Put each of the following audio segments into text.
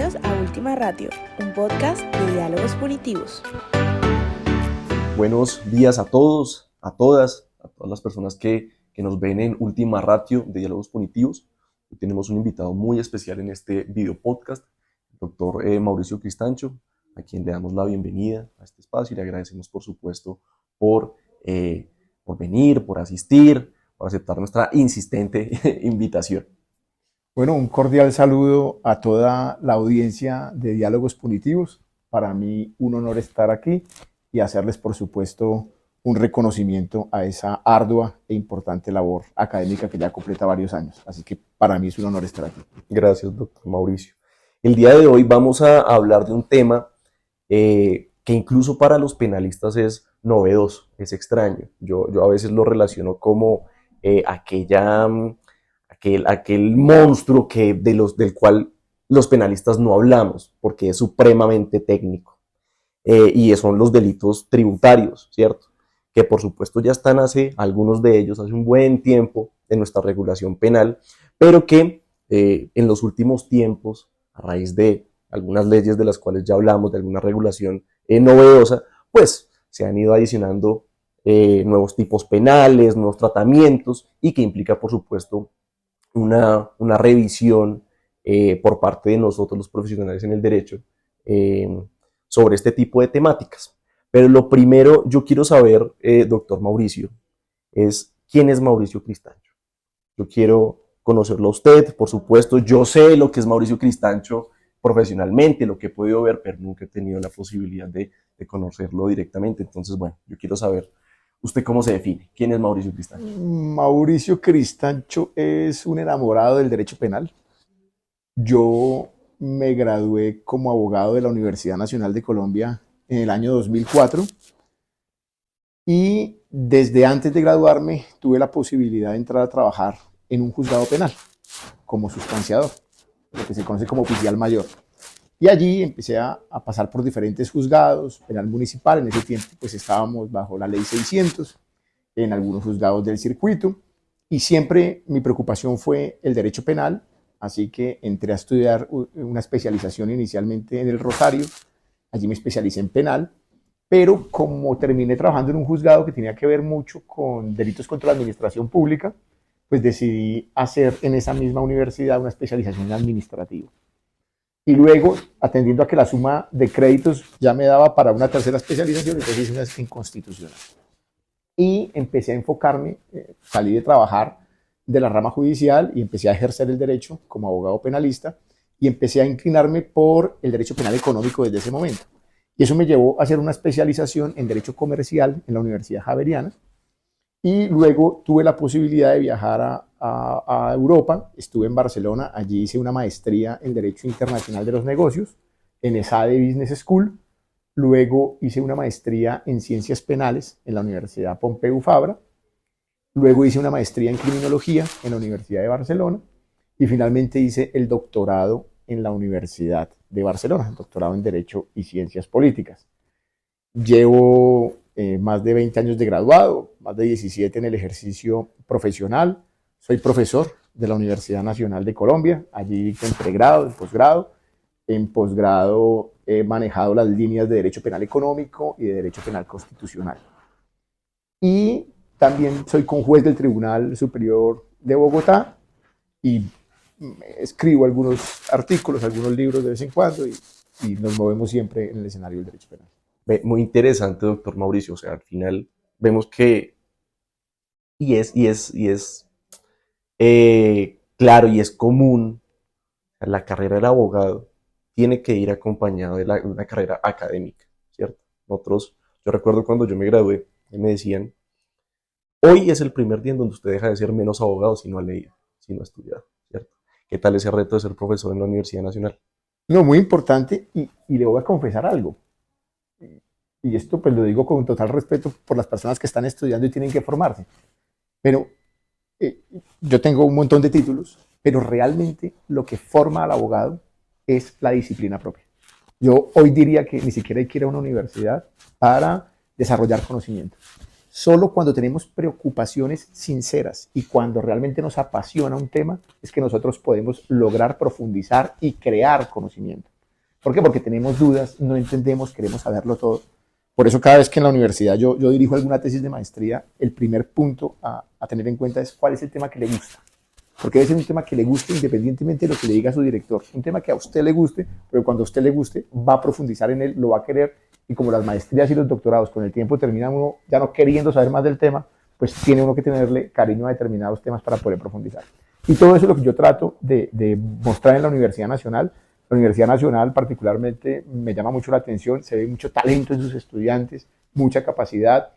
Bienvenidos a Última Ratio, un podcast de diálogos punitivos. Buenos días a todos, a todas las personas que nos ven en Última Ratio de diálogos punitivos. Hoy tenemos un invitado muy especial en este video podcast, el doctor Mauricio Cristancho, a quien le damos la bienvenida a este espacio y le agradecemos, por supuesto, por venir, por asistir, por aceptar nuestra insistente invitación. Bueno, un cordial saludo a toda la audiencia de Diálogos Punitivos. Para mí un honor estar aquí y hacerles, por supuesto, un reconocimiento a esa ardua e importante labor académica que ya completa varios años. Así que para mí es un honor estar aquí. Gracias, doctor Mauricio. El día de hoy vamos a hablar de un tema que incluso para los penalistas es novedoso, es extraño. Yo a veces lo relaciono como aquel monstruo del cual los penalistas no hablamos, porque es supremamente técnico. Y son los delitos tributarios, ¿cierto? Que por supuesto ya están algunos de ellos hace un buen tiempo en nuestra regulación penal, pero que en los últimos tiempos, a raíz de algunas leyes de las cuales ya hablamos, de alguna regulación novedosa, pues se han ido adicionando nuevos tipos penales, nuevos tratamientos, y que implica, por supuesto, una revisión por parte de nosotros los profesionales en el derecho sobre este tipo de temáticas. Pero lo primero yo quiero saber, doctor Mauricio, es quién es Mauricio Cristancho. Yo quiero conocerlo a usted, por supuesto. Yo sé lo que es Mauricio Cristancho profesionalmente, lo que he podido ver, pero nunca he tenido la posibilidad de conocerlo directamente. Entonces, bueno, yo quiero saber, ¿usted cómo se define? ¿Quién es Mauricio Cristancho? Mauricio Cristancho es un enamorado del derecho penal. Yo me gradué como abogado de la Universidad Nacional de Colombia en el año 2004 y desde antes de graduarme tuve la posibilidad de entrar a trabajar en un juzgado penal como sustanciador, lo que se conoce como oficial mayor. Y allí empecé a pasar por diferentes juzgados, penal municipal, en ese tiempo pues estábamos bajo la ley 600, en algunos juzgados del circuito, y siempre mi preocupación fue el derecho penal, así que entré a estudiar una especialización inicialmente en el Rosario, allí me especialicé en penal, pero como terminé trabajando en un juzgado que tenía que ver mucho con delitos contra la administración pública, pues decidí hacer en esa misma universidad una especialización en administrativo. Y luego, atendiendo a que la suma de créditos ya me daba para una tercera especialización, entonces hice una en constitucional. Y empecé a enfocarme, salí de trabajar de la rama judicial y empecé a ejercer el derecho como abogado penalista y empecé a inclinarme por el derecho penal económico desde ese momento. Y eso me llevó a hacer una especialización en derecho comercial en la Universidad Javeriana. Y luego tuve la posibilidad de viajar a Europa, estuve en Barcelona, allí hice una maestría en Derecho Internacional de los Negocios, en ESADE Business School, luego hice una maestría en Ciencias Penales en la Universidad Pompeu Fabra, luego hice una maestría en Criminología en la Universidad de Barcelona y finalmente hice el doctorado en la Universidad de Barcelona, el doctorado en Derecho y Ciencias Políticas. Llevo más de 20 años de graduado, más de 17 en el ejercicio profesional. Soy profesor de la Universidad Nacional de Colombia, allí en pregrado, en posgrado. En posgrado he manejado las líneas de Derecho Penal Económico y de Derecho Penal Constitucional. Y también soy conjuez del Tribunal Superior de Bogotá y escribo algunos artículos, algunos libros de vez en cuando y nos movemos siempre en el escenario del derecho penal. Muy interesante, doctor Mauricio. O sea, al final vemos que claro y es común, la carrera del abogado tiene que ir acompañado de una carrera académica, ¿cierto? Yo recuerdo cuando yo me gradué, me decían, hoy es el primer día en donde usted deja de ser menos abogado si no ha leído, si no ha estudiado, ¿cierto? ¿Qué tal ese reto de ser profesor en la Universidad Nacional? No, muy importante y le voy a confesar algo. Y esto pues lo digo con total respeto por las personas que están estudiando y tienen que formarse. Pero yo tengo un montón de títulos, pero realmente lo que forma al abogado es la disciplina propia. Yo hoy diría que ni siquiera hay que ir a una universidad para desarrollar conocimiento. Solo cuando tenemos preocupaciones sinceras y cuando realmente nos apasiona un tema es que nosotros podemos lograr profundizar y crear conocimiento. ¿Por qué? Porque tenemos dudas, no entendemos, queremos saberlo todo. Por eso cada vez que en la universidad yo dirijo alguna tesis de maestría, el primer punto a tener en cuenta es cuál es el tema que le gusta. Porque debe ser un tema que le guste independientemente de lo que le diga su director. Un tema que a usted le guste, pero cuando a usted le guste va a profundizar en él, lo va a querer. Y como las maestrías y los doctorados con el tiempo termina uno ya no queriendo saber más del tema, pues tiene uno que tenerle cariño a determinados temas para poder profundizar. Y todo eso es lo que yo trato de mostrar en la Universidad Nacional. La Universidad Nacional particularmente me llama mucho la atención, se ve mucho talento en sus estudiantes, mucha capacidad,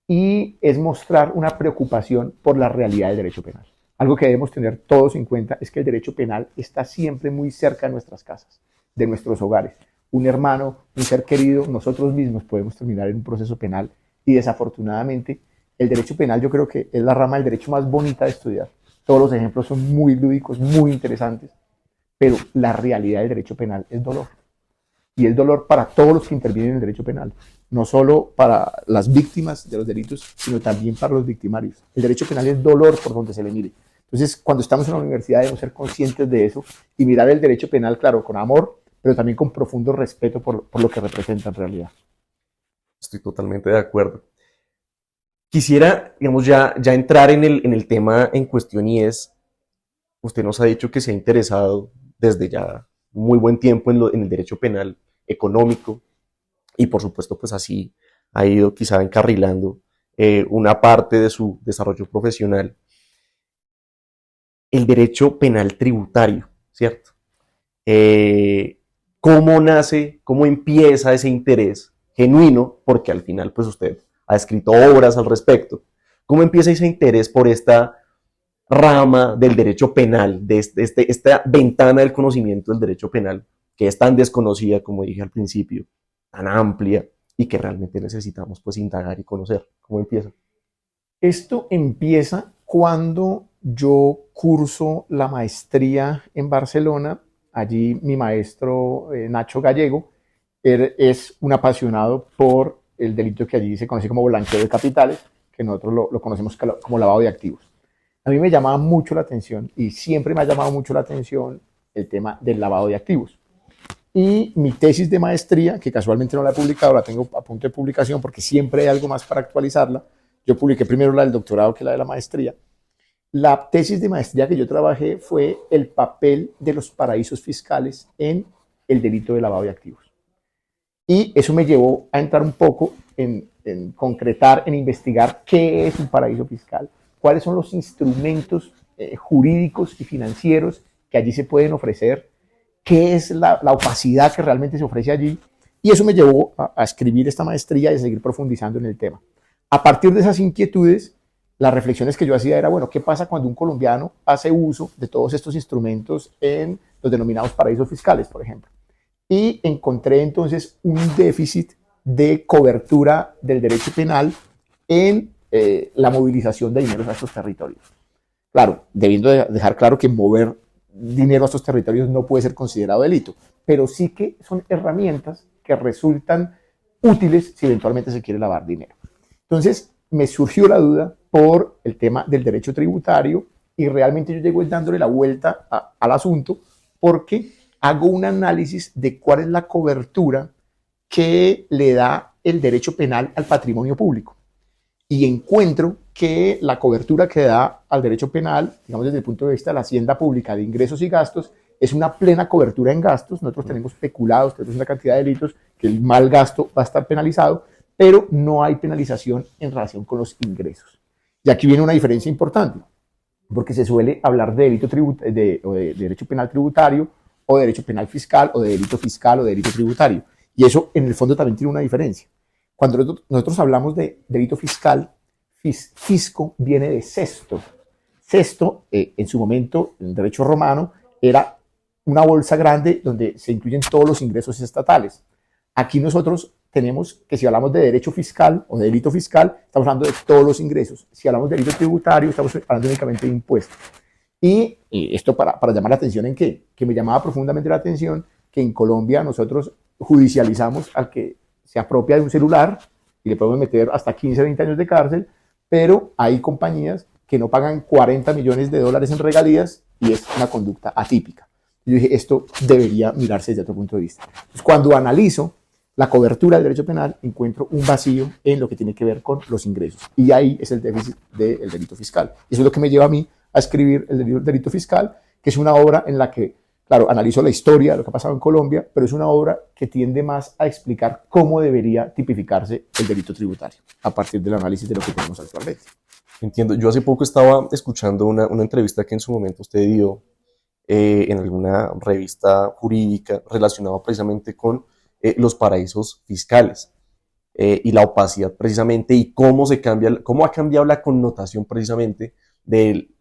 y es mostrar una preocupación por la realidad del derecho penal. Algo que debemos tener todos en cuenta es que el derecho penal está siempre muy cerca de nuestras casas, de nuestros hogares. Un hermano, un ser querido, nosotros mismos podemos terminar en un proceso penal y desafortunadamente el derecho penal yo creo que es la rama del derecho más bonita de estudiar. Todos los ejemplos son muy lúdicos, muy interesantes, pero la realidad del derecho penal es dolor. Y es dolor para todos los que intervienen en el derecho penal, no solo para las víctimas de los delitos, sino también para los victimarios. El derecho penal es dolor por donde se le mire. Entonces, cuando estamos en la universidad debemos ser conscientes de eso y mirar el derecho penal, claro, con amor, pero también con profundo respeto por lo que representa en realidad. Estoy totalmente de acuerdo. Quisiera, digamos, ya entrar en el tema en cuestión y es, usted nos ha dicho que se ha interesado desde ya muy buen tiempo en el derecho penal económico y por supuesto pues así ha ido quizá encarrilando una parte de su desarrollo profesional. El derecho penal tributario, ¿cierto? ¿Cómo nace, cómo empieza ese interés genuino? Porque al final pues usted ha escrito obras al respecto. ¿Cómo empieza ese interés por esta rama del derecho penal, de esta ventana del conocimiento del derecho penal, que es tan desconocida, como dije al principio, tan amplia, y que realmente necesitamos pues indagar y conocer? ¿Cómo empieza? Esto empieza cuando yo curso la maestría en Barcelona. Allí mi maestro Nacho Gallego es un apasionado por el delito que allí se conoce como blanqueo de capitales, que nosotros lo conocemos como lavado de activos. A mí me llamaba mucho la atención y siempre me ha llamado mucho la atención el tema del lavado de activos. Y mi tesis de maestría, que casualmente no la he publicado, la tengo a punto de publicación porque siempre hay algo más para actualizarla. Yo publiqué primero la del doctorado que la de la maestría. La tesis de maestría que yo trabajé fue el papel de los paraísos fiscales en el delito de lavado de activos. Y eso me llevó a entrar un poco en concretar, en investigar qué es un paraíso fiscal, cuáles son los instrumentos jurídicos y financieros que allí se pueden ofrecer, qué es la opacidad que realmente se ofrece allí. Y eso me llevó a escribir esta maestría y a seguir profundizando en el tema. A partir de esas inquietudes, las reflexiones que yo hacía era, bueno, ¿qué pasa cuando un colombiano hace uso de todos estos instrumentos en los denominados paraísos fiscales, por ejemplo? Y encontré entonces un déficit de cobertura del derecho penal en la movilización de dinero a estos territorios. Claro, debiendo dejar claro que mover dinero a estos territorios no puede ser considerado delito, pero sí que son herramientas que resultan útiles si eventualmente se quiere lavar dinero. Entonces me surgió la duda por el tema del derecho tributario y realmente yo llego dándole la vuelta al asunto porque hago un análisis de cuál es la cobertura que le da el derecho penal al patrimonio público. Y encuentro que la cobertura que da al derecho penal, digamos desde el punto de vista de la hacienda pública, de ingresos y gastos, es una plena cobertura en gastos. Nosotros tenemos peculados, tenemos una cantidad de delitos que el mal gasto va a estar penalizado, pero no hay penalización en relación con los ingresos. Y aquí viene una diferencia importante, porque se suele hablar de delito de derecho penal tributario, o de derecho penal fiscal, o de delito fiscal, o de delito tributario. Y eso en el fondo también tiene una diferencia. Cuando nosotros hablamos de delito fiscal, fisco viene de sesto. Sesto, en su momento, en derecho romano, era una bolsa grande donde se incluyen todos los ingresos estatales. Aquí nosotros tenemos que si hablamos de derecho fiscal o de delito fiscal, estamos hablando de todos los ingresos. Si hablamos de delito tributario, estamos hablando únicamente de impuestos. Y esto para llamar la atención en qué, que me llamaba profundamente la atención que en Colombia nosotros judicializamos al que se apropia de un celular y le podemos meter hasta 15, 20 años de cárcel, pero hay compañías que no pagan $40 millones en regalías y es una conducta atípica. yo dije, esto debería mirarse desde otro punto de vista. Entonces, cuando analizo la cobertura del derecho penal, encuentro un vacío en lo que tiene que ver con los ingresos. Y ahí es el déficit del delito fiscal. Eso es lo que me lleva a mí a escribir el delito fiscal, que es una obra en la que, claro, analizo la historia de lo que ha pasado en Colombia, pero es una obra que tiende más a explicar cómo debería tipificarse el delito tributario a partir del análisis de lo que tenemos actualmente. Entiendo. Yo hace poco estaba escuchando una entrevista que en su momento usted dio en alguna revista jurídica relacionada precisamente con los paraísos fiscales y la opacidad precisamente y cómo ha cambiado la connotación precisamente del,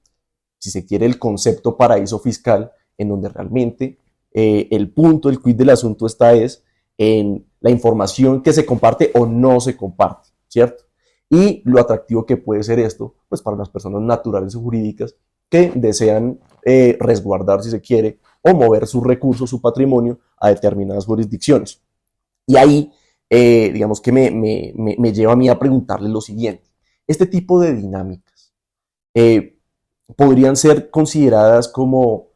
si se quiere, el concepto paraíso fiscal, en donde realmente el punto, el quid del asunto está es en la información que se comparte o no se comparte, ¿cierto? Y lo atractivo que puede ser esto, pues para las personas naturales o jurídicas que desean resguardar, si se quiere, o mover sus recursos, su patrimonio a determinadas jurisdicciones. Y ahí, digamos que me lleva a mí a preguntarle lo siguiente. Este tipo de dinámicas podrían ser consideradas como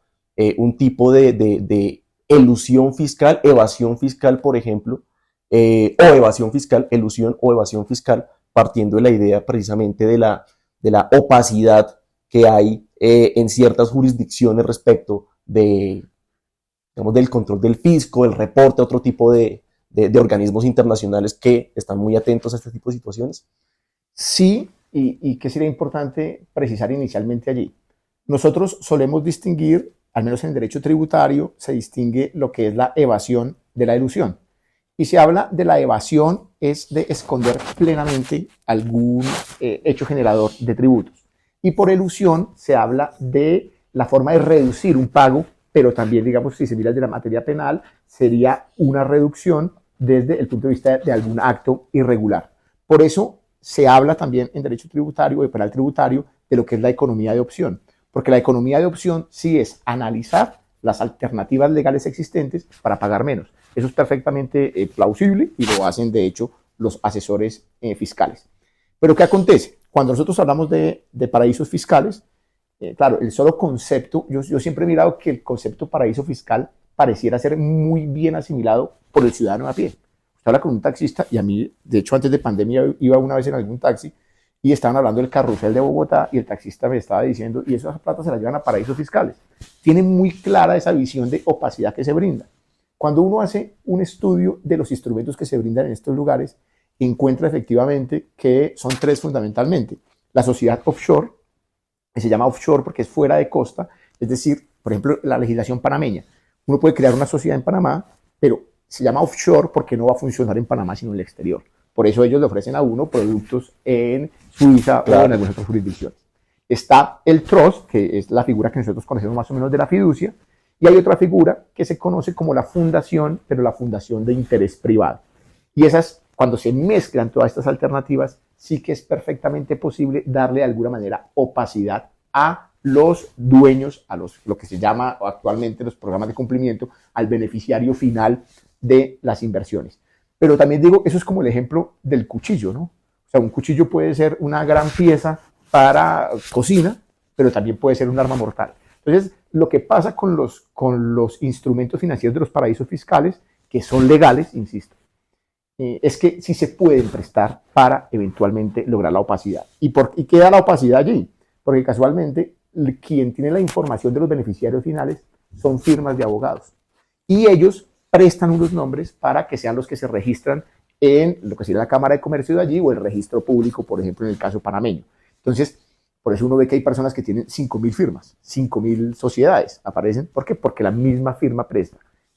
un tipo de elusión fiscal, evasión fiscal, por ejemplo, o evasión fiscal, elusión o evasión fiscal, partiendo de la idea precisamente de la opacidad que hay en ciertas jurisdicciones respecto digamos, del control del fisco, el reporte, otro tipo de organismos internacionales que están muy atentos a este tipo de situaciones. Sí, y que sería importante precisar inicialmente allí. Nosotros solemos distinguir, al menos en el derecho tributario, se distingue lo que es la evasión de la elusión. Y se habla de la evasión es de esconder plenamente algún hecho generador de tributos. Y por elusión se habla de la forma de reducir un pago, pero también, digamos, si se mira de la materia penal, sería una reducción desde el punto de vista de algún acto irregular. Por eso se habla también en derecho tributario o de penal tributario de lo que es la economía de opción, porque la economía de opción sí es analizar las alternativas legales existentes para pagar menos. Eso es perfectamente plausible y lo hacen, de hecho, los asesores fiscales. Pero ¿qué acontece? Cuando nosotros hablamos de paraísos fiscales, claro, el solo concepto, yo siempre he mirado que el concepto paraíso fiscal pareciera ser muy bien asimilado por el ciudadano a pie. Usted habla con un taxista, y a mí, de hecho, antes de pandemia iba una vez en algún taxi y estaban hablando del carrusel de Bogotá y el taxista me estaba diciendo, y esas plata se las llevan a paraísos fiscales. Tienen muy clara esa visión de opacidad que se brinda. Cuando uno hace un estudio de los instrumentos que se brindan en estos lugares, encuentra efectivamente que son tres fundamentalmente. La sociedad offshore, que se llama offshore porque es fuera de costa, es decir, por ejemplo, la legislación panameña. Uno puede crear una sociedad en Panamá, pero se llama offshore porque no va a funcionar en Panamá sino en el exterior. Por eso ellos le ofrecen a uno productos en Suiza o en algunas otras jurisdicciones. Está el trust, que es la figura que nosotros conocemos más o menos de la fiducia, y hay otra figura que se conoce como la fundación, pero la fundación de interés privado. Y esas, cuando se mezclan todas estas alternativas, sí que es perfectamente posible darle de alguna manera opacidad a los dueños, lo que se llama actualmente los programas de cumplimiento, al beneficiario final de las inversiones. Pero también digo, eso es como el ejemplo del cuchillo, ¿no? O sea, un cuchillo puede ser una gran pieza para cocina, pero también puede ser un arma mortal. Entonces, lo que pasa con los instrumentos financieros de los paraísos fiscales, que son legales, insisto, es que sí se pueden prestar para eventualmente lograr la opacidad. ¿Y queda la opacidad allí? Porque casualmente quien tiene la información de los beneficiarios finales son firmas de abogados. Y ellos prestan unos nombres para que sean los que se registran en lo que sería la Cámara de Comercio de allí o el registro público, por ejemplo, en el caso panameño. Entonces, por eso uno ve que hay personas que tienen 5.000 firmas, 5.000 sociedades aparecen. ¿Por qué? Porque la misma firma presta.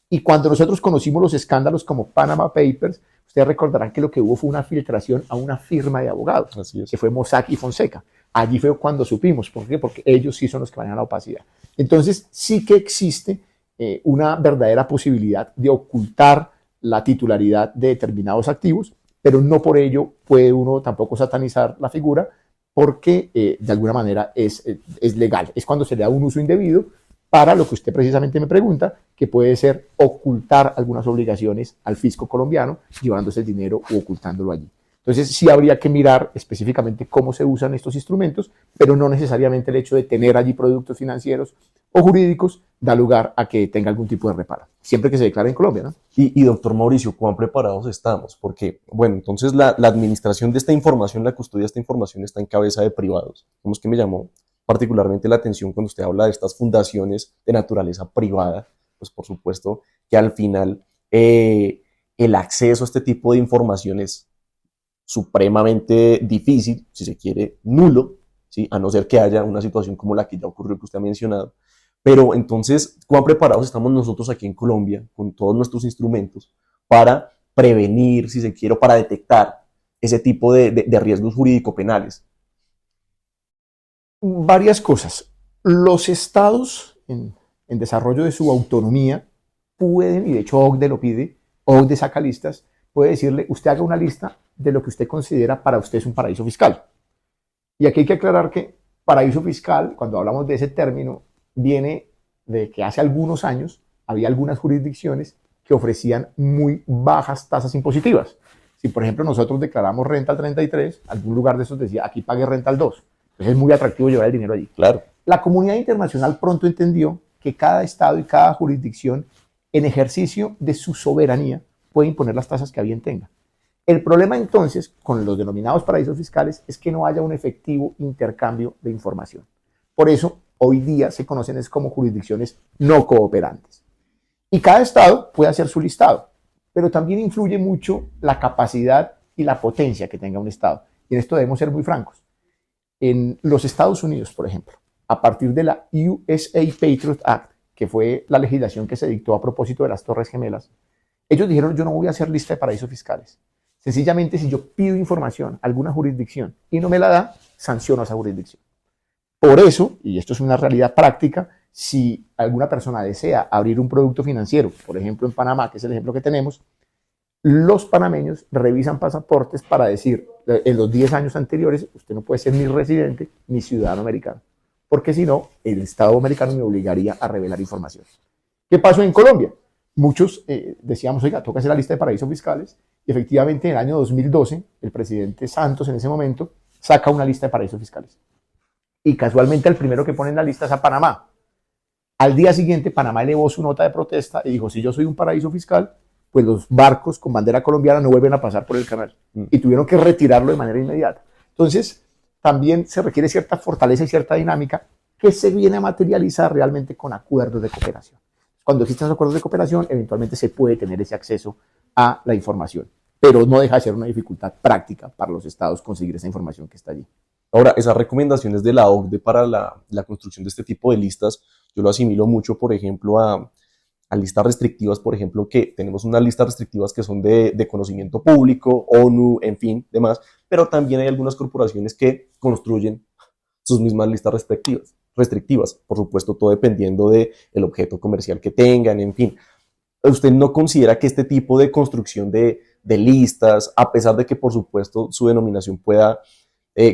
Y cuando nosotros conocimos los escándalos como Panama Papers, ustedes recordarán que lo que hubo fue una filtración a una firma de abogados, que fue Mossack y Fonseca. Allí fue cuando supimos. ¿Por qué? Porque ellos sí son los que manejan la opacidad. Entonces, sí que existe una verdadera posibilidad de ocultar la titularidad de determinados activos, pero no por ello puede uno tampoco satanizar la figura, porque de alguna manera es legal. Es cuando se le da un uso indebido para lo que usted precisamente me pregunta, que puede ser ocultar algunas obligaciones al fisco colombiano, llevándose el dinero o ocultándolo allí. Entonces sí habría que mirar específicamente cómo se usan estos instrumentos, pero no necesariamente el hecho de tener allí productos financieros o jurídicos da lugar a que tenga algún tipo de reparo, siempre que se declare en Colombia, ¿no? Y doctor Mauricio, ¿cuán preparados estamos? Porque, bueno, entonces la administración de esta información, la custodia de esta información está en cabeza de privados. Como es que me llamó particularmente la atención cuando usted habla de estas fundaciones de naturaleza privada, pues por supuesto que al final el acceso a este tipo de información es supremamente difícil, si se quiere, nulo, ¿sí? A no ser que haya una situación como la que ya ocurrió que usted ha mencionado. Pero entonces, ¿cuán preparados estamos nosotros aquí en Colombia con todos nuestros instrumentos para prevenir, si se quiere, o para detectar ese tipo de riesgos jurídico-penales? Varias cosas. Los estados en desarrollo de su autonomía pueden, y de hecho OCDE lo pide, OCDE saca listas, puede decirle, usted haga una lista de lo que usted considera para usted es un paraíso fiscal. Y aquí hay que aclarar que paraíso fiscal, cuando hablamos de ese término, viene de que hace algunos años había algunas jurisdicciones que ofrecían muy bajas tasas impositivas. Si, por ejemplo, nosotros declaramos renta al 33, algún lugar de esos decía, aquí pague renta al 2. Entonces es muy atractivo llevar el dinero allí. Claro. La comunidad internacional pronto entendió que cada estado y cada jurisdicción, en ejercicio de su soberanía, puede imponer las tasas que a bien tenga. El problema entonces con los denominados paraísos fiscales es que no haya un efectivo intercambio de información. Por eso, hoy día se conocen como jurisdicciones no cooperantes. Y cada estado puede hacer su listado, pero también influye mucho la capacidad y la potencia que tenga un estado. Y en esto debemos ser muy francos. En los Estados Unidos, por ejemplo, a partir de la USA Patriot Act, que fue la legislación que se dictó a propósito de las Torres Gemelas, ellos dijeron, yo no voy a hacer lista de paraísos fiscales. Sencillamente, si yo pido información a alguna jurisdicción y no me la da, sanciono a esa jurisdicción. Por eso, y esto es una realidad práctica, si alguna persona desea abrir un producto financiero, por ejemplo en Panamá, que es el ejemplo que tenemos, los panameños revisan pasaportes para decir, en los 10 años anteriores, usted no puede ser ni residente ni ciudadano americano, porque si no, el Estado americano me obligaría a revelar información. ¿Qué pasó en Colombia? Muchos decíamos, oiga, toca hacer la lista de paraísos fiscales, y efectivamente en el año 2012, el presidente Santos en ese momento saca una lista de paraísos fiscales. Y casualmente el primero que pone en la lista es a Panamá. Al día siguiente, Panamá elevó su nota de protesta y dijo, si yo soy un paraíso fiscal, pues los barcos con bandera colombiana no vuelven a pasar por el canal. Y tuvieron que retirarlo de manera inmediata. Entonces, también se requiere cierta fortaleza y cierta dinámica que se viene a materializar realmente con acuerdos de cooperación. Cuando existen acuerdos de cooperación, eventualmente se puede tener ese acceso a la información, pero no deja de ser una dificultad práctica para los estados conseguir esa información que está allí. Ahora, esas recomendaciones de la OCDE para la construcción de este tipo de listas, yo lo asimilo mucho, por ejemplo, a listas restrictivas, por ejemplo, que tenemos unas listas restrictivas que son de conocimiento público, ONU, en fin, demás, pero también hay algunas corporaciones que construyen sus mismas listas restrictivas, por supuesto, todo dependiendo del objeto comercial que tengan, en fin. ¿Usted no considera que este tipo de construcción de listas, a pesar de que, por supuesto, su denominación pueda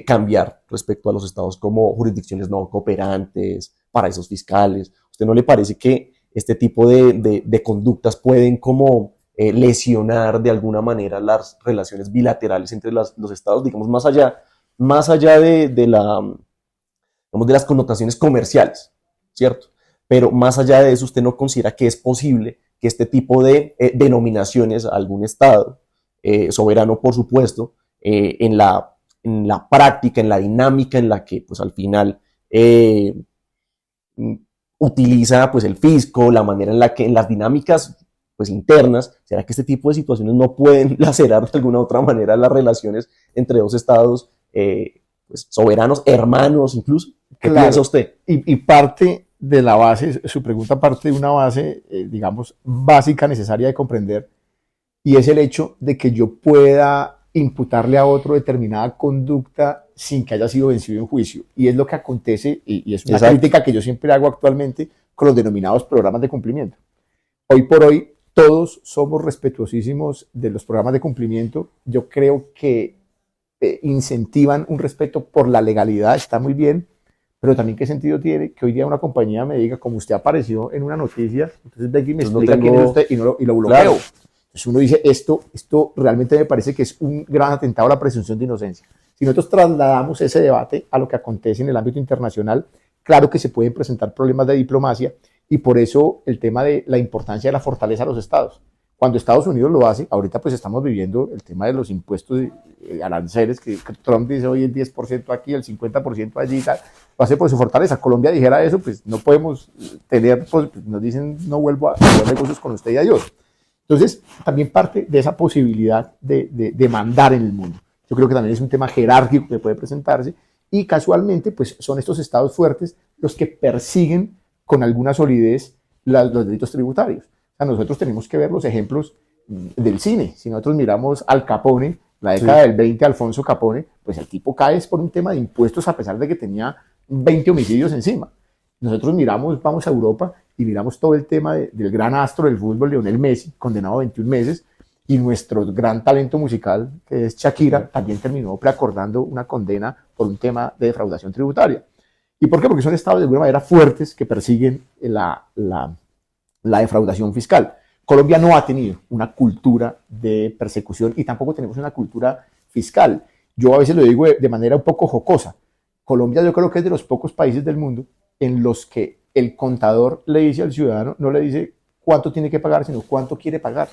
cambiar respecto a los estados como jurisdicciones no cooperantes, paraísos fiscales, ¿usted no le parece que este tipo de conductas pueden como lesionar de alguna manera las relaciones bilaterales entre los estados, digamos, más allá de las connotaciones comerciales, ¿cierto? Pero más allá de eso, ¿usted no considera que es posible que este tipo de denominaciones a algún estado, soberano por supuesto, en la práctica, en la dinámica en la que pues al final utiliza pues el fisco, la manera en la que en las dinámicas pues internas, ¿será que este tipo de situaciones no pueden lacerar de alguna u otra manera las relaciones entre dos estados pues, soberanos, hermanos incluso? ¿Qué piensa usted? Y parte de la base, su pregunta parte de una base, digamos, básica, necesaria de comprender, y es el hecho de que yo pueda imputarle a otro determinada conducta sin que haya sido vencido en juicio. Y es lo que acontece, y es una crítica que yo siempre hago actualmente con los denominados programas de cumplimiento. Hoy por hoy, todos somos respetuosísimos de los programas de cumplimiento. Yo creo que incentivan un respeto por la legalidad, está muy bien, pero también qué sentido tiene que hoy día una compañía me diga, como usted apareció en una noticia, entonces venga y me explica quién es usted y lo bloqueo. Claro. Entonces uno dice, esto realmente me parece que es un gran atentado a la presunción de inocencia. Si nosotros trasladamos ese debate a lo que acontece en el ámbito internacional, claro que se pueden presentar problemas de diplomacia y por eso el tema de la importancia de la fortaleza de los estados. Cuando Estados Unidos lo hace, ahorita pues estamos viviendo el tema de los impuestos aranceles, que Trump dice hoy el 10% aquí, el 50% allí y tal, lo hace por su fortaleza. Colombia dijera eso, pues no podemos tener, pues, nos dicen no vuelvo a hacer negocios con usted y adiós. Entonces, también parte de esa posibilidad de mandar en el mundo. Yo creo que también es un tema jerárquico que puede presentarse y casualmente pues son estos estados fuertes los que persiguen con alguna solidez los delitos tributarios. O sea, nosotros tenemos que ver los ejemplos del cine. Si nosotros miramos Al Capone, la década del 20, Alfonso Capone, pues el tipo cae por un tema de impuestos a pesar de que tenía 20 homicidios encima. Nosotros miramos, vamos a Europa y miramos todo el tema del gran astro del fútbol, Lionel Messi, condenado a 21 meses, y nuestro gran talento musical, que es Shakira, también terminó preacordando una condena por un tema de defraudación tributaria. ¿Y por qué? Porque son estados de alguna manera fuertes que persiguen la defraudación fiscal. Colombia no ha tenido una cultura de persecución y tampoco tenemos una cultura fiscal. Yo a veces lo digo de manera un poco jocosa. Colombia yo creo que es de los pocos países del mundo en los que el contador le dice al ciudadano, no le dice cuánto tiene que pagar, sino cuánto quiere pagar.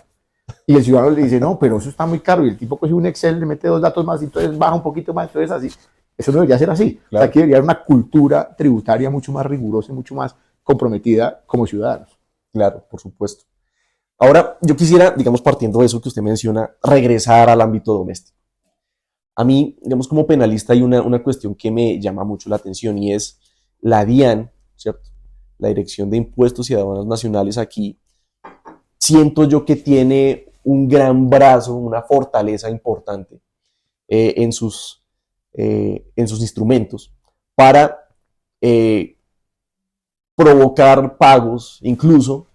Y el ciudadano le dice, no, pero eso está muy caro. Y el tipo coge un Excel, le mete 2 datos más y entonces baja un poquito más. Entonces así. Eso no debería ser así. Claro. O sea, aquí debería haber una cultura tributaria mucho más rigurosa y mucho más comprometida como ciudadanos. Claro, por supuesto. Ahora, yo quisiera, digamos, partiendo de eso que usted menciona, regresar al ámbito doméstico. A mí, digamos, como penalista hay una cuestión que me llama mucho la atención y es la DIAN, ¿cierto? La Dirección de Impuestos y Aduanas Nacionales aquí, siento yo que tiene un gran brazo, una fortaleza importante en sus instrumentos para provocar pagos, incluso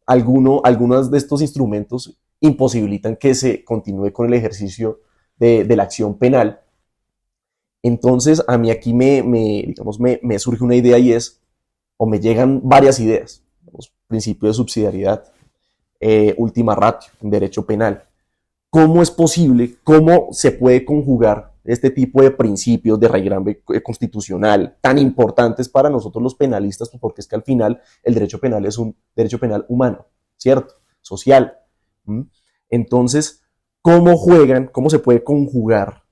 algunos de estos instrumentos imposibilitan que se continúe con el ejercicio de la acción penal. Entonces, a mí aquí me surge una idea y es, o me llegan varias ideas, principio de subsidiariedad, última ratio, en derecho penal. ¿Cómo es posible, cómo se puede conjugar este tipo de principios de raigambre constitucional tan importantes para nosotros los penalistas? Porque es que al final el derecho penal es un derecho penal humano, ¿cierto? Social. Entonces, ¿cómo se puede conjugar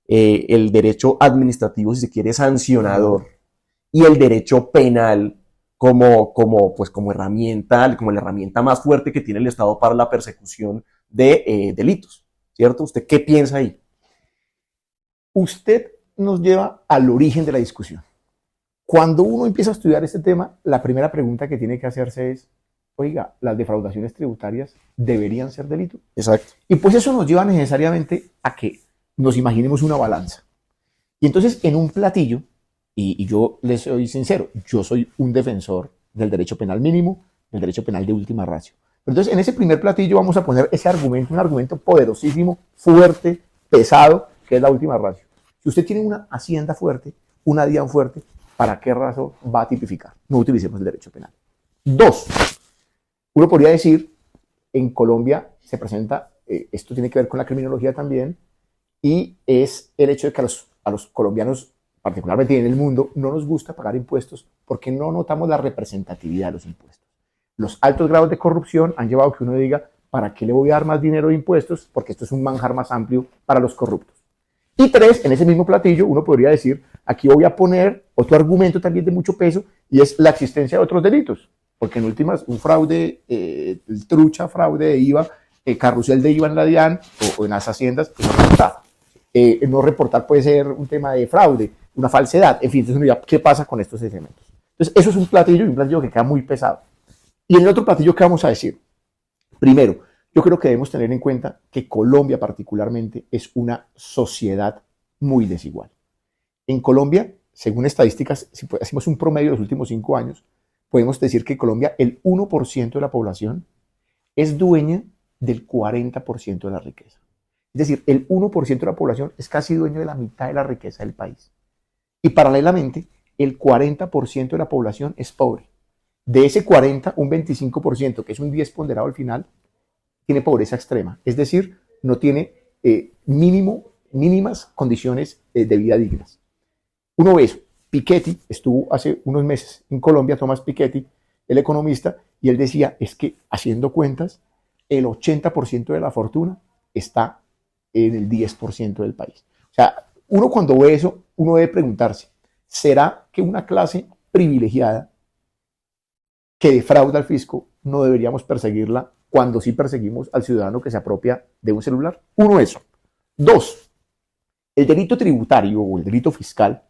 el derecho administrativo, si se quiere, sancionador, y el derecho penal como herramienta, como la herramienta más fuerte que tiene el Estado para la persecución de delitos, ¿cierto? ¿Usted qué piensa ahí? Usted nos lleva al origen de la discusión. Cuando uno empieza a estudiar este tema, la primera pregunta que tiene que hacerse es, oiga, ¿las defraudaciones tributarias deberían ser delito? Exacto. Y pues eso nos lleva necesariamente a que nos imaginemos una balanza. Y entonces en un platillo, y yo les soy sincero, yo soy un defensor del derecho penal mínimo, del derecho penal de última ratio. Pero entonces en ese primer platillo vamos a poner ese argumento, un argumento poderosísimo, fuerte, pesado, que es la última ratio. Si usted tiene una hacienda fuerte, una DIAN fuerte, ¿para qué razón va a tipificar? No utilicemos el derecho penal. 2. Uno podría decir, en Colombia se presenta, esto tiene que ver con la criminología también, y es el hecho de que a los colombianos, particularmente en el mundo, no nos gusta pagar impuestos porque no notamos la representatividad de los impuestos. Los altos grados de corrupción han llevado a que uno diga, ¿para qué le voy a dar más dinero de impuestos? Porque esto es un manjar más amplio para los corruptos. Y 3, en ese mismo platillo, uno podría decir, aquí voy a poner otro argumento también de mucho peso, y es la existencia de otros delitos. Porque en últimas, un fraude, trucha, fraude de IVA, carrusel de IVA en la DIAN o en las haciendas, pues no reportar. No reportar puede ser un tema de fraude, una falsedad, en fin, entonces uno dirá, ¿qué pasa con estos elementos? Entonces, eso es un platillo que queda muy pesado. Y en el otro platillo, ¿qué vamos a decir? Primero, yo creo que debemos tener en cuenta que Colombia particularmente es una sociedad muy desigual. En Colombia, según estadísticas, si hacemos un promedio de los últimos 5 años, podemos decir que en Colombia el 1% de la población es dueña del 40% de la riqueza. Es decir, el 1% de la población es casi dueño de la mitad de la riqueza del país. Y paralelamente, el 40% de la población es pobre. De ese 40, un 25%, que es un 10 ponderado al final, tiene pobreza extrema, es decir, no tiene mínimas condiciones de vida dignas. Uno ve eso. Piketty estuvo hace unos meses en Colombia, Tomás Piketty, el economista, y él decía, es que haciendo cuentas, el 80% de la fortuna está en el 10% del país. O sea, uno cuando ve eso, uno debe preguntarse, ¿será que una clase privilegiada que defrauda al fisco no deberíamos perseguirla cuando sí perseguimos al ciudadano que se apropia de un celular? Uno, eso. Dos, el delito tributario o el delito fiscal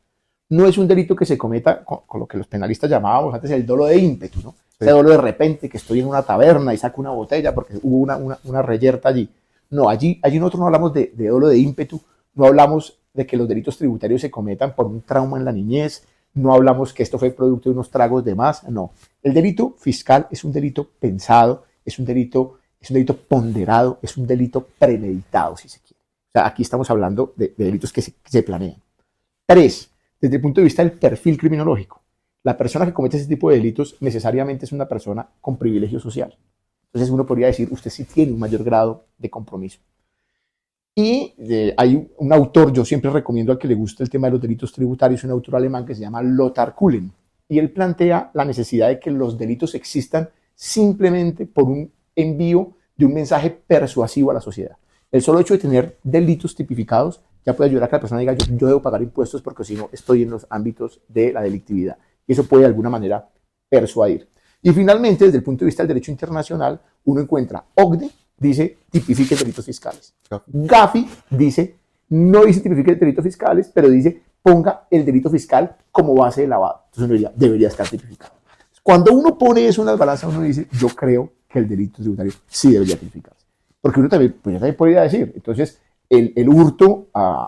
no es un delito que se cometa con lo que los penalistas llamábamos antes el dolo de ímpetu, ¿no? Sí. Ese dolo de repente que estoy en una taberna y saco una botella porque hubo una reyerta allí. No, allí nosotros no hablamos de dolo de ímpetu, no hablamos de que los delitos tributarios se cometan por un trauma en la niñez, no hablamos que esto fue producto de unos tragos de más, no. El delito fiscal es un delito pensado, es un delito ponderado, es un delito premeditado, si se quiere. O sea, aquí estamos hablando de delitos que se planean. 3. Desde el punto de vista del perfil criminológico, la persona que comete ese tipo de delitos necesariamente es una persona con privilegio social. Entonces uno podría decir, usted sí tiene un mayor grado de compromiso. Y hay un autor, yo siempre recomiendo al que le guste el tema de los delitos tributarios, un autor alemán que se llama Lothar Kuhlen, y él plantea la necesidad de que los delitos existan simplemente por un envío de un mensaje persuasivo a la sociedad. El solo hecho de tener delitos tipificados ya puede ayudar a que la persona diga, yo debo pagar impuestos porque si no estoy en los ámbitos de la delictividad. Y eso puede de alguna manera persuadir. Y finalmente, desde el punto de vista del derecho internacional, uno encuentra OCDE, dice tipifique delitos fiscales. Gafi dice, no dice tipifique delitos fiscales, pero dice ponga el delito fiscal como base de lavado. Entonces uno diría, debería estar tipificado. Cuando uno pone eso en las balanzas, uno dice, yo creo que el delito tributario sí debería tipificarse. Porque uno también, pues ya también podría decir, entonces el hurto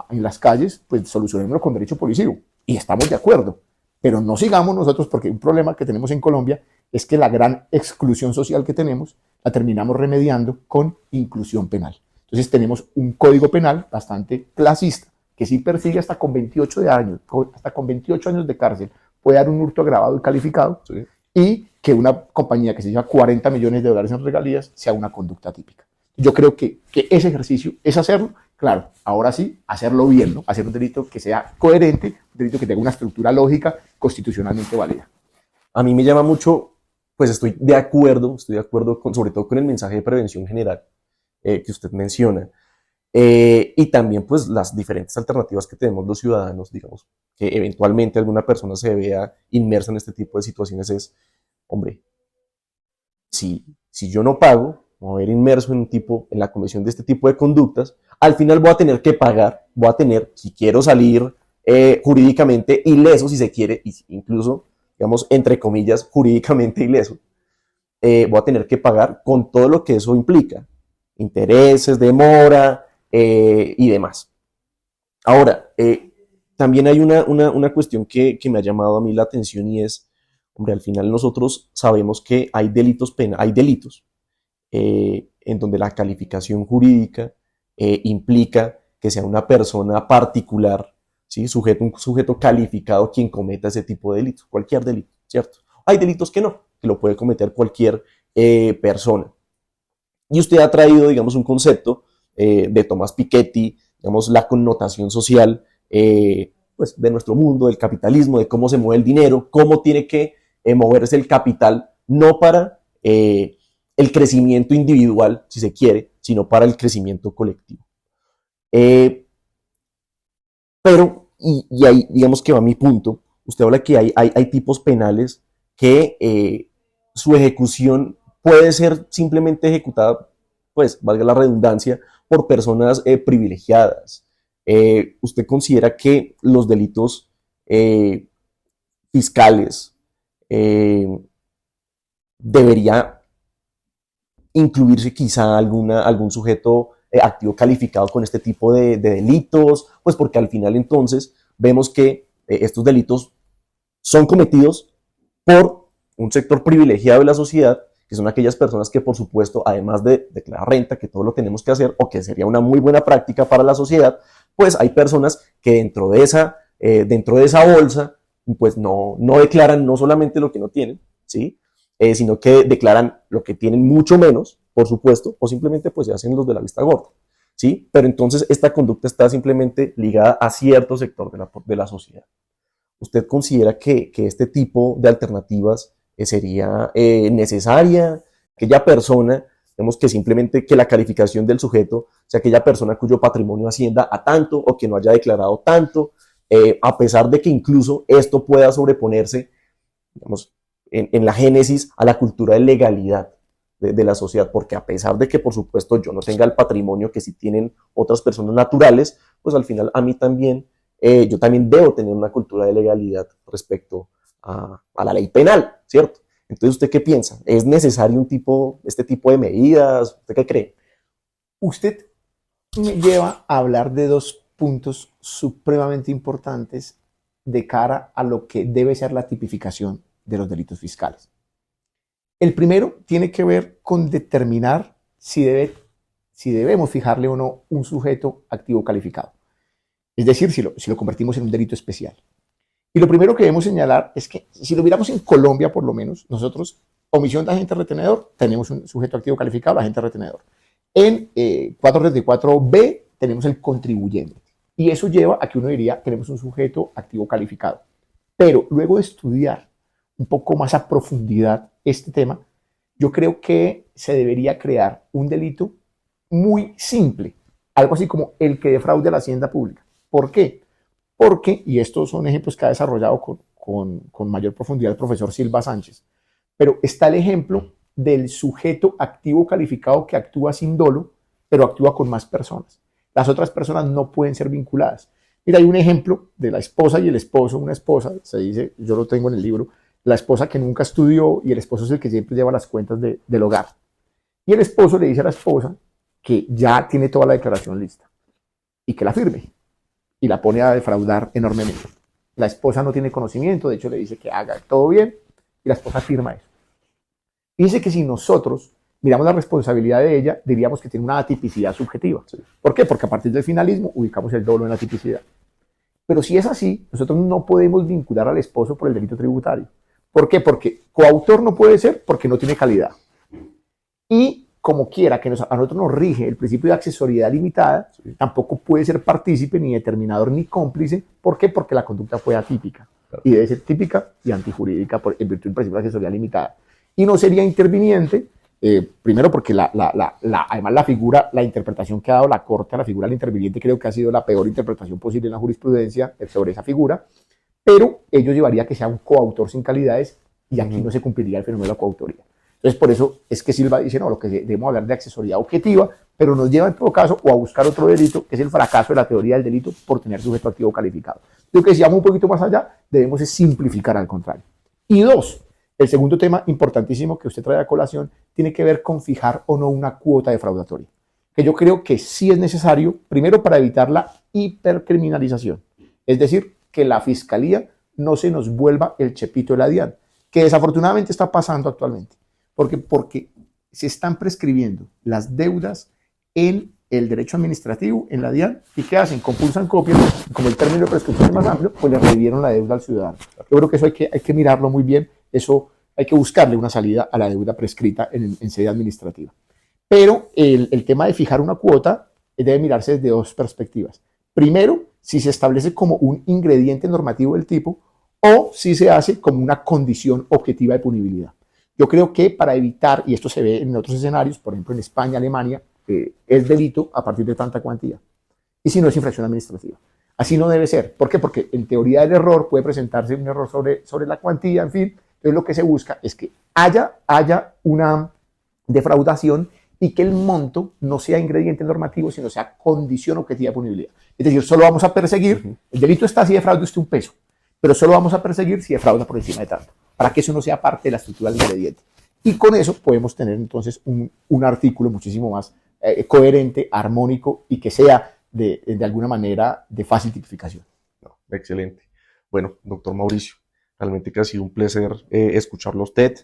en las calles, pues solucionémoslo con derecho policivo. Y estamos de acuerdo. Pero no sigamos nosotros, porque un problema que tenemos en Colombia es que la gran exclusión social que tenemos la terminamos remediando con inclusión penal. Entonces tenemos un código penal bastante clasista, que sí persigue hasta con 28 años de cárcel, puede dar un hurto agravado y calificado, sí, y que una compañía que se lleva 40 millones de dólares en regalías sea una conducta típica. Yo creo que ese ejercicio es hacerlo, claro, ahora sí, hacerlo bien, ¿no? Hacer un delito que sea coherente, un delito que tenga una estructura lógica constitucionalmente válida. A mí me llama mucho, pues estoy de acuerdo sobre todo con el mensaje de prevención general que usted menciona. Y también pues las diferentes alternativas que tenemos los ciudadanos, digamos, que eventualmente alguna persona se vea inmersa en este tipo de situaciones es, hombre, si yo no pago, me voy a ver inmerso en la comisión de este tipo de conductas, al final voy a tener que pagar, voy a tener, si quiero salir jurídicamente ileso, si se quiere, incluso, digamos, entre comillas, jurídicamente ileso, voy a tener que pagar con todo lo que eso implica, intereses, demora y demás. Ahora, también hay una cuestión que me ha llamado a mí la atención y es, hombre, al final nosotros sabemos que hay delitos en donde la calificación jurídica implica que sea una persona particular, ¿sí? Un sujeto calificado quien cometa ese tipo de delitos, cualquier delito, ¿cierto? Hay delitos que no, que lo puede cometer cualquier persona. Y usted ha traído, digamos, un concepto de Tomás Piketty, digamos, la connotación social pues, de nuestro mundo, del capitalismo, de cómo se mueve el dinero, cómo tiene que moverse el capital, no para el crecimiento individual, si se quiere, sino para el crecimiento colectivo. Pero, y ahí digamos que va mi punto, usted habla que hay tipos penales que su ejecución puede ser simplemente ejecutada, pues, valga la redundancia, por personas privilegiadas. ¿Usted considera que los delitos fiscales debería incluirse quizá algún sujeto activo calificado con este tipo de delitos? Pues porque al final entonces vemos que estos delitos son cometidos por un sector privilegiado de la sociedad, que son aquellas personas que, por supuesto, además de declarar renta, que todo lo tenemos que hacer, o que sería una muy buena práctica para la sociedad, pues hay personas que dentro de esa bolsa, pues no declaran no solamente lo que no tienen, ¿sí? Sino que declaran lo que tienen mucho menos, por supuesto, o simplemente pues se hacen los de la vista gorda, ¿sí? Pero entonces esta conducta está simplemente ligada a cierto sector de la sociedad. ¿Usted considera que este tipo de alternativas sería necesaria? Aquella persona, vemos que simplemente que la calificación del sujeto sea aquella persona cuyo patrimonio ascienda a tanto o que no haya declarado tanto, a pesar de que incluso esto pueda sobreponerse, digamos, en la génesis a la cultura de legalidad de la sociedad, porque a pesar de que por supuesto yo no tenga el patrimonio que sí tienen otras personas naturales, pues al final a mí también, yo también debo tener una cultura de legalidad respecto a la ley penal, ¿cierto? Entonces, ¿usted qué piensa? ¿Es necesario este tipo de medidas? ¿Usted qué cree? Usted me lleva a hablar de dos puntos supremamente importantes de cara a lo que debe ser la tipificación de los delitos fiscales. El primero tiene que ver con determinar si debemos fijarle o no un sujeto activo calificado. Es decir, si lo convertimos en un delito especial. Y lo primero que debemos señalar es que si lo miramos en Colombia, por lo menos, nosotros, omisión de agente retenedor, tenemos un sujeto activo calificado, el agente retenedor. En 434B tenemos el contribuyente. Y eso lleva a que uno diría, tenemos un sujeto activo calificado. Pero luego de estudiar un poco más a profundidad este tema, yo creo que se debería crear un delito muy simple, algo así como el que defraude a la hacienda pública. ¿Por qué? Porque, y estos son ejemplos que ha desarrollado con mayor profundidad el profesor Silva Sánchez, pero está el ejemplo del sujeto activo calificado que actúa sin dolo, pero actúa con más personas. Las otras personas no pueden ser vinculadas. Mira, hay un ejemplo de la esposa y el esposo. Una esposa, se dice, yo lo tengo en el libro, la esposa que nunca estudió y el esposo es el que siempre lleva las cuentas del hogar. Y el esposo le dice a la esposa que ya tiene toda la declaración lista y que la firme. Y la pone a defraudar enormemente. La esposa no tiene conocimiento, de hecho le dice que haga todo bien y la esposa firma eso. Dice que si nosotros miramos la responsabilidad de ella, diríamos que tiene una atipicidad subjetiva. Sí. ¿Por qué? Porque a partir del finalismo ubicamos el dolo en la tipicidad. Pero si es así, nosotros no podemos vincular al esposo por el delito tributario. ¿Por qué? Porque coautor no puede ser porque no tiene calidad. Y como quiera que a nosotros nos rige el principio de accesoriedad limitada, sí, tampoco puede ser partícipe, ni determinador, ni cómplice. ¿Por qué? Porque la conducta fue atípica. Claro. Y debe ser típica y antijurídica en virtud del principio de accesoriedad limitada. Y no sería interviniente, primero porque además la figura, la interpretación que ha dado la Corte a la figura del interviniente creo que ha sido la peor interpretación posible en la jurisprudencia sobre esa figura, pero ello llevaría a que sea un coautor sin calidades y aquí no se cumpliría el fenómeno de la coautoría. Entonces, por eso es que Silva dice, no, lo que debemos hablar de accesoriedad objetiva, pero nos lleva en todo caso o a buscar otro delito, que es el fracaso de la teoría del delito por tener sujeto activo calificado. Lo que decíamos un poquito más allá, debemos es simplificar al contrario. Y dos, el segundo tema importantísimo que usted trae a colación tiene que ver con fijar o no una cuota defraudatoria, que yo creo que sí es necesario, primero para evitar la hipercriminalización, es decir, que la Fiscalía no se nos vuelva el chepito de la DIAN, que desafortunadamente está pasando actualmente. Porque se están prescribiendo las deudas en el derecho administrativo, en la DIAN, y ¿qué hacen? Compulsan copias, como el término de prescripción es más amplio, pues le revivieron la deuda al ciudadano. Yo creo que eso hay que mirarlo muy bien, eso hay que buscarle una salida a la deuda prescrita en sede administrativa. Pero el tema de fijar una cuota debe mirarse desde dos perspectivas. Primero, si se establece como un ingrediente normativo del tipo o si se hace como una condición objetiva de punibilidad. Yo creo que para evitar, y esto se ve en otros escenarios, por ejemplo en España, Alemania, es delito a partir de tanta cuantía. Y si no es infracción administrativa. Así no debe ser. ¿Por qué? Porque en teoría el error puede presentarse un error sobre la cuantía, en fin. Entonces lo que se busca es que haya una defraudación y que el monto no sea ingrediente normativo, sino sea condición objetiva de punibilidad. Es decir, solo vamos a perseguir, el delito está si defrauda usted un peso, pero solo vamos a perseguir si defrauda por encima de tanto, para que eso no sea parte de la estructura del ingrediente. Y con eso podemos tener entonces un artículo muchísimo más coherente, armónico y que sea de alguna manera de fácil tipificación. No, excelente. Bueno, doctor Mauricio, realmente que ha sido un placer escucharlo a usted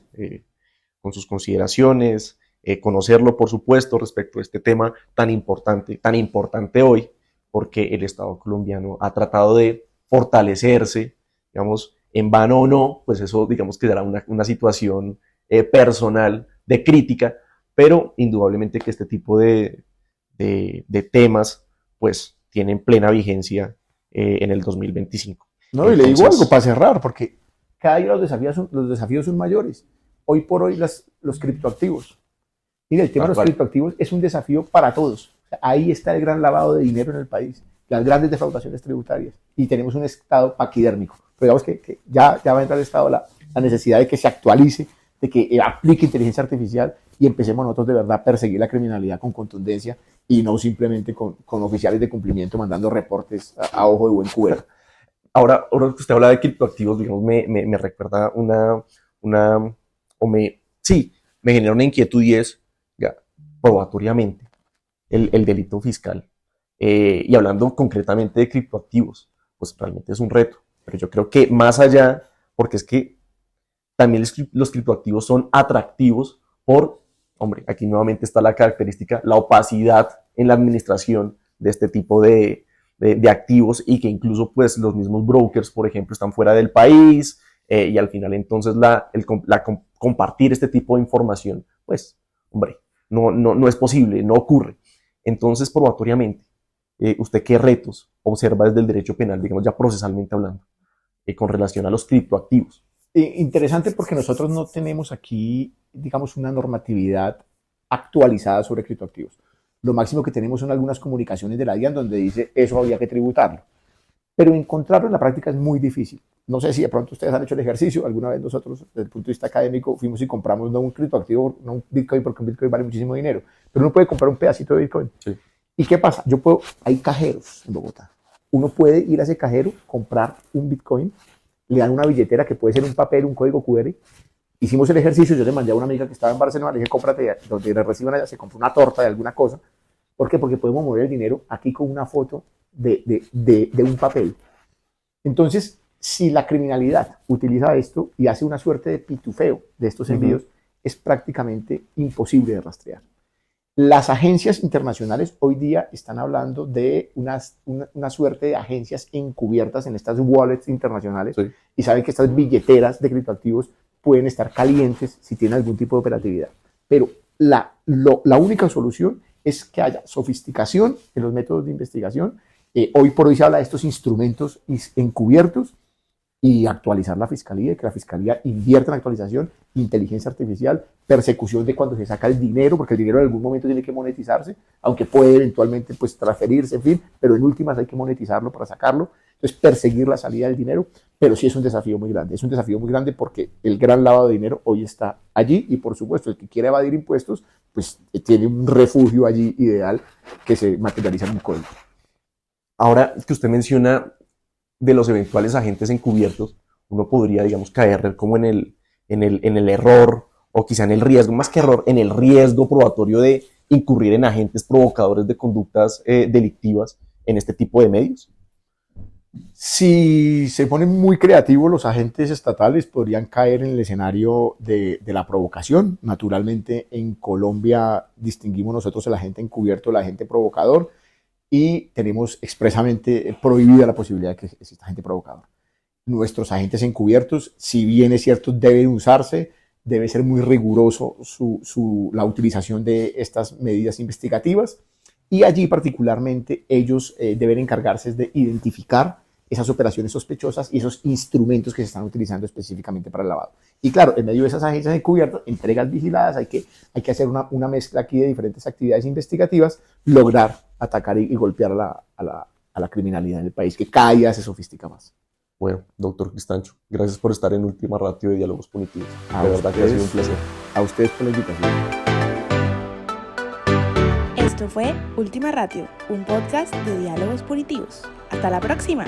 con sus consideraciones, conocerlo, por supuesto, respecto a este tema tan importante hoy, porque el Estado colombiano ha tratado de fortalecerse, digamos, en vano o no, pues eso, digamos, que será una situación personal de crítica, pero indudablemente que este tipo de temas pues tienen plena vigencia en el 2025. No, y le digo algo para cerrar, porque cada día los desafíos son mayores. Hoy por hoy los criptoactivos. Mira, el tema de los criptoactivos es un desafío para todos. O sea, ahí está el gran lavado de dinero en el país, las grandes defraudaciones tributarias, y tenemos un Estado paquidérmico. Pero digamos que ya va a entrar el Estado la necesidad de que se actualice, de que aplique inteligencia artificial y empecemos nosotros de verdad a perseguir la criminalidad con contundencia y no simplemente con oficiales de cumplimiento mandando reportes a ojo de buen cubero. Ahora que usted habla de criptoactivos, digamos, me recuerda me genera una inquietud, y es, ya, probatoriamente, el delito fiscal. Y hablando concretamente de criptoactivos, pues realmente es un reto. Pero yo creo que más allá, porque es que también los criptoactivos son atractivos hombre, aquí nuevamente está la característica, la opacidad en la administración de este tipo de activos, y que incluso pues los mismos brokers, por ejemplo, están fuera del país, y al final entonces compartir este tipo de información, pues, hombre, no es posible, no ocurre. Entonces, probatoriamente, ¿usted qué retos observa desde el derecho penal, digamos ya procesalmente hablando, con relación a los criptoactivos? Interesante, porque nosotros no tenemos aquí, digamos, una normatividad actualizada sobre criptoactivos. Lo máximo que tenemos son algunas comunicaciones de la DIAN donde dice eso había que tributarlo. Pero encontrarlo en la práctica es muy difícil. No sé si de pronto ustedes han hecho el ejercicio. Alguna vez nosotros, desde el punto de vista académico, fuimos y compramos no un criptoactivo, no un Bitcoin, porque un Bitcoin vale muchísimo dinero, pero uno puede comprar un pedacito de Bitcoin. Sí. ¿Y qué pasa? Hay cajeros en Bogotá. Uno puede ir a ese cajero, comprar un Bitcoin, le dan una billetera que puede ser un papel, un código QR. Hicimos el ejercicio, yo le mandé a una amiga que estaba en Barcelona, le dije, cómprate, donde le reciban allá, se compró una torta de alguna cosa. ¿Por qué? Porque podemos mover el dinero aquí con una foto de un papel. Entonces, si la criminalidad utiliza esto y hace una suerte de pitufeo de estos envíos, es prácticamente imposible de rastrear. Las agencias internacionales hoy día están hablando de una suerte de agencias encubiertas en estas wallets internacionales, sí, y saben que estas billeteras de criptoactivos pueden estar calientes si tienen algún tipo de operatividad. Pero la única solución es que haya sofisticación en los métodos de investigación. Hoy por hoy se habla de estos instrumentos encubiertos, y actualizar la fiscalía, y que la fiscalía invierta en actualización, inteligencia artificial, persecución de cuando se saca el dinero, porque el dinero en algún momento tiene que monetizarse, aunque puede eventualmente pues transferirse, en fin, pero en últimas hay que monetizarlo para sacarlo. Entonces, perseguir la salida del dinero, pero sí es un desafío muy grande. Es un desafío muy grande porque el gran lavado de dinero hoy está allí, y por supuesto el que quiere evadir impuestos pues tiene un refugio allí ideal que se materializa en un código. Ahora que usted menciona de los eventuales agentes encubiertos, uno podría, digamos, caer como en el error, o quizá en el riesgo, más que error, en el riesgo probatorio de incurrir en agentes provocadores de conductas delictivas en este tipo de medios. Si se ponen muy creativos, los agentes estatales podrían caer en el escenario de la provocación. Naturalmente, en Colombia distinguimos nosotros el agente encubierto del agente provocador, y tenemos expresamente prohibida la posibilidad de que exista agente provocador. Nuestros agentes encubiertos, si bien es cierto, deben usarse, debe ser muy riguroso la utilización de estas medidas investigativas, y allí particularmente ellos deben encargarse de identificar esas operaciones sospechosas y esos instrumentos que se están utilizando específicamente para el lavado. Y claro, en medio de esas agencias encubiertas, entregas vigiladas, hay que hacer una mezcla aquí de diferentes actividades investigativas, lograr atacar y golpear a la criminalidad en el país, que cada día se sofistica más. Bueno, doctor Cristancho, gracias por estar en Última Ratio de Diálogos Punitivos. De verdad que ha sido un placer. A ustedes por la invitación. Esto fue Última Ratio, un podcast de Diálogos Punitivos. Hasta la próxima.